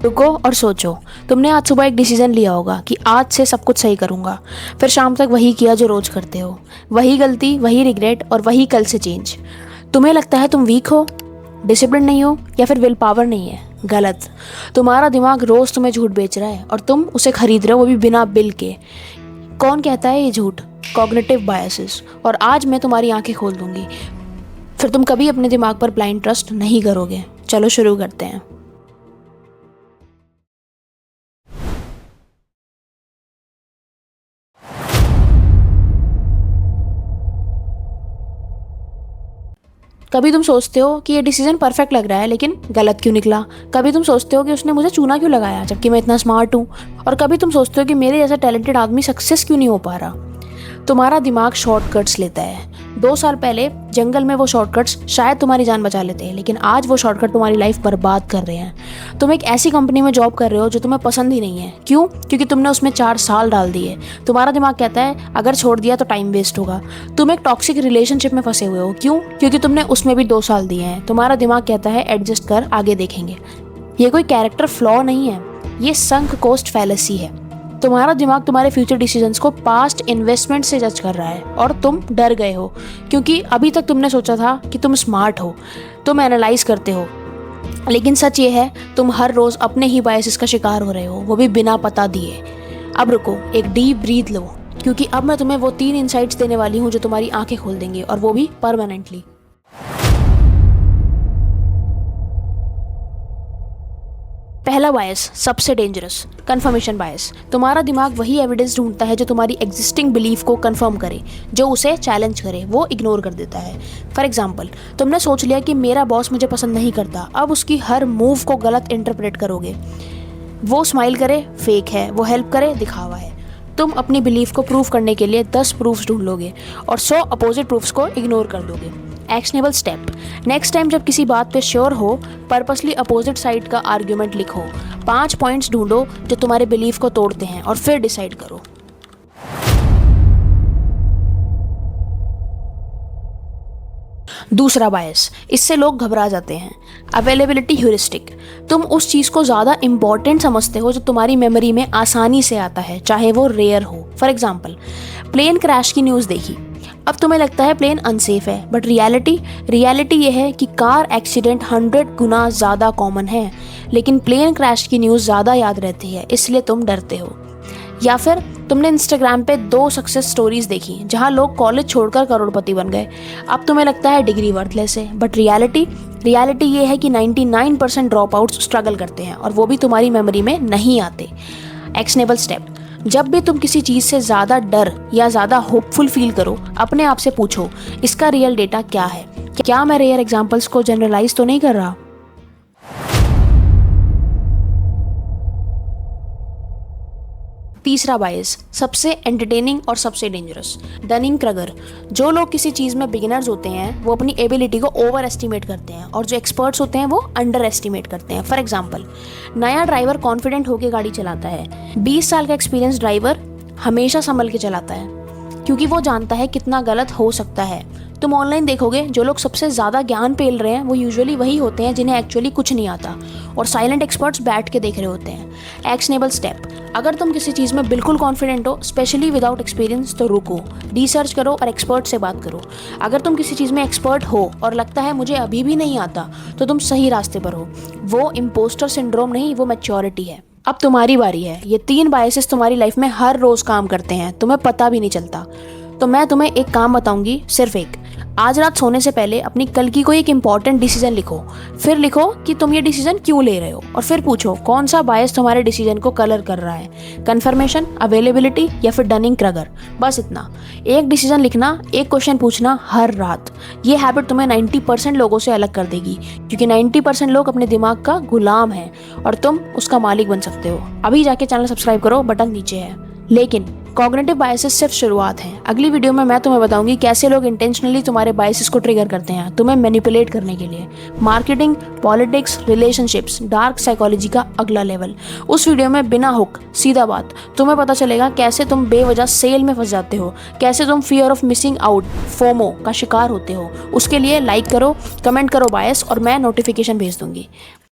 रुको और सोचो। तुमने आज सुबह एक डिसीजन लिया होगा कि आज से सब कुछ सही करूँगा, फिर शाम तक वही किया जो रोज़ करते हो, वही गलती, वही रिग्रेट और वही कल से चेंज। तुम्हें लगता है तुम वीक हो, डिसिप्लिन नहीं हो या फिर विल पावर नहीं है। गलत। तुम्हारा दिमाग रोज़ तुम्हें झूठ बेच रहा है और तुम उसे खरीद रहे हो, वो भी बिना बिल के। कौन कहता है ये झूठ? Cognitive biases. और आज मैं तुम्हारी आंखें खोल दूंगी, फिर तुम कभी अपने दिमाग पर ब्लाइंड ट्रस्ट नहीं करोगे। चलो शुरू करते हैं। कभी तुम सोचते हो कि ये डिसीजन परफेक्ट लग रहा है, लेकिन गलत क्यों निकला। कभी तुम सोचते हो कि उसने मुझे चूना क्यों लगाया जबकि मैं इतना स्मार्ट हूँ। और कभी तुम सोचते हो कि मेरे जैसा टैलेंटेड आदमी सक्सेस क्यों नहीं हो पा रहा। तुम्हारा दिमाग शॉर्टकट्स लेता है। 2 साल पहले जंगल में वो शॉर्टकट्स शायद तुम्हारी जान बचा लेते हैं, लेकिन आज वो शॉर्टकट तुम्हारी लाइफ बर्बाद कर रहे हैं। तुम एक ऐसी कंपनी में जॉब कर रहे हो जो तुम्हें पसंद ही नहीं है। क्यों? क्योंकि तुमने उसमें 4 साल डाल दिए। तुम्हारा दिमाग कहता है अगर छोड़ दिया तो टाइम वेस्ट होगा। तुम एक टॉक्सिक रिलेशनशिप में फंसे हुए हो। क्यों? क्योंकि तुमने उसमें भी 2 साल दिए हैं। तुम्हारा दिमाग कहता है एडजस्ट कर, आगे देखेंगे। ये कोई कैरेक्टर फ्लॉ नहीं है, ये संक कोस्ट फैलेसी है। तुम्हारा दिमाग तुम्हारे फ्यूचर डिसीजंस को पास्ट इन्वेस्टमेंट से जज कर रहा है और तुम डर गए हो, क्योंकि अभी तक तुमने सोचा था कि तुम स्मार्ट हो, तुम एनालाइज करते हो। लेकिन सच ये है, तुम हर रोज अपने ही बायसेस का शिकार हो रहे हो, वो भी बिना पता दिए। अब रुको, एक डीप ब्रीथ लो, क्योंकि अब मैं तुम्हें वो 3 इनसाइट्स देने वाली हूँ जो तुम्हारी आंखें खोल देंगे, और वो भी परमानेंटली। पहला बायस, सबसे डेंजरस, कंफर्मेशन बायस। तुम्हारा दिमाग वही एविडेंस ढूंढता है जो तुम्हारी एग्जिस्टिंग बिलीफ को कंफर्म करे, जो उसे चैलेंज करे वो इग्नोर कर देता है। फॉर एग्जाम्पल, तुमने सोच लिया कि मेरा बॉस मुझे पसंद नहीं करता। अब उसकी हर मूव को गलत इंटरप्रेट करोगे। वो स्माइल करे, फेक है। वो हेल्प करे, दिखावा है। तुम अपनी बिलीफ को प्रूव करने के लिए 10 प्रूफ्स ढूंढ लोगे और 100 अपोजिट प्रूफ्स को इग्नोर कर दोगे। एक्शनेबल स्टेप, नेक्स्ट टाइम जब किसी बात पे श्योर हो, पर्पसली अपोजिट साइड का आर्ग्यूमेंट लिखो। 5 पॉइंट्स ढूंढो जो तुम्हारे बिलीफ को तोड़ते हैं और फिर डिसाइड करो। दूसरा बायस, इससे लोग घबरा जाते हैं, अवेलेबिलिटी ह्यूरिस्टिक। तुम उस चीज़ को ज़्यादा इंपॉर्टेंट समझते हो जो तुम्हारी मेमोरी में आसानी से आता है, चाहे वो रेयर हो। फॉर एग्जाम्पल, प्लेन क्रैश की न्यूज़ देखी, अब तुम्हें लगता है प्लेन अनसेफ है, बट रियलिटी ये है कि कार एक्सीडेंट 100 गुना ज़्यादा कॉमन है, लेकिन प्लेन क्रैश की न्यूज़ ज़्यादा याद रहती है, इसलिए तुम डरते हो। या फिर तुमने इंस्टाग्राम पे 2 सक्सेस स्टोरीज देखी जहां लोग कॉलेज छोड़कर करोड़पति बन गए। अब तुम्हें लगता है डिग्री वर्थलेस है, बट रियलिटी ये है कि 99% ड्रॉप आउट्स स्ट्रगल करते हैं, और वो भी तुम्हारी मेमोरी में नहीं आते। एक्शनेबल स्टेप, जब भी तुम किसी चीज़ से ज़्यादा डर या ज़्यादा होपफुल फील करो, अपने आप से पूछो इसका रियल डेटा क्या है। क्या मैं रेयर एग्जाम्पल्स को जनरलाइज तो नहीं कर रहा। तीसरा बायस, सबसे एंटरटेनिंग और सबसे डेंजरस, डनिंग क्रगर। जो लोग किसी चीज़ में बिगिनर्स होते हैं वो अपनी एबिलिटी को ओवर एस्टिमेट करते हैं, और जो एक्सपर्ट्स होते हैं वो अंडर एस्टिमेट करते हैं। फॉर एग्जाम्पल, नया ड्राइवर कॉन्फिडेंट होकर गाड़ी चलाता है, 20 साल का एक्सपीरियंस ड्राइवर हमेशा संभल के चलाता है, क्योंकि वो जानता है कितना गलत हो सकता है। तुम ऑनलाइन देखोगे, जो लोग सबसे ज़्यादा ज्ञान पेल रहे हैं वो यूजुअली वही होते हैं जिन्हें एक्चुअली कुछ नहीं आता, और साइलेंट एक्सपर्ट्स बैठ के देख रहे होते हैं। एक्शनेबल स्टेप, अगर तुम किसी चीज़ में बिल्कुल कॉन्फिडेंट हो, स्पेशली विदाउट एक्सपीरियंस, तो रुको, रिसर्च करो और एक्सपर्ट से बात करो। अगर तुम किसी चीज़ में एक्सपर्ट हो और लगता है मुझे अभी भी नहीं आता, तो तुम सही रास्ते पर हो। वो इम्पोस्टर सिंड्रोम नहीं, वो मैच्योरिटी है। अब तुम्हारी बारी है। ये 3 बायसेस तुम्हारी लाइफ में हर रोज़ काम करते हैं, तुम्हें पता भी नहीं चलता। तो मैं तुम्हें एक काम बताऊंगी, सिर्फ एक। आज रात सोने से पहले अपनी कल की कोई एक इंपॉर्टेंट डिसीजन लिखो, फिर लिखो कि तुम ये डिसीजन क्यों ले रहे हो, और फिर पूछो कौन सा बायस तुम्हारे डिसीजन को कलर कर रहा है, कंफर्मेशन, अवेलेबिलिटी या फिर डनिंग क्रगर। बस इतना। एक डिसीजन लिखना, एक क्वेश्चन पूछना हर रात। ये हैबिट तुम्हें 90% लोगों से अलग कर देगी, क्योंकि 90% लोग अपने दिमाग का गुलाम है और तुम उसका मालिक बन सकते हो। अभी जाके चैनल सब्सक्राइब करो, बटन नीचे है। लेकिन कॉग्निटिव बायसेस सिर्फ शुरुआत है। अगली वीडियो में मैं तुम्हें बताऊंगी कैसे लोग इंटेंशनली तुम्हारे बायसेस को ट्रिगर करते हैं तुम्हें मैनिपुलेट करने के लिए। Marketing, politics, relationships, dark psychology का अगला लेवल। उस वीडियो में बिना हुक, सीधा बात, तुम्हें पता चलेगा कैसे तुम बेवजह सेल में फंस जाते हो, कैसे तुम fear of missing out, FOMO का शिकार होते हो। उसके लिए लाइक करो, कमेंट करो बायस, और मैं नोटिफिकेशन भेज दूंगी।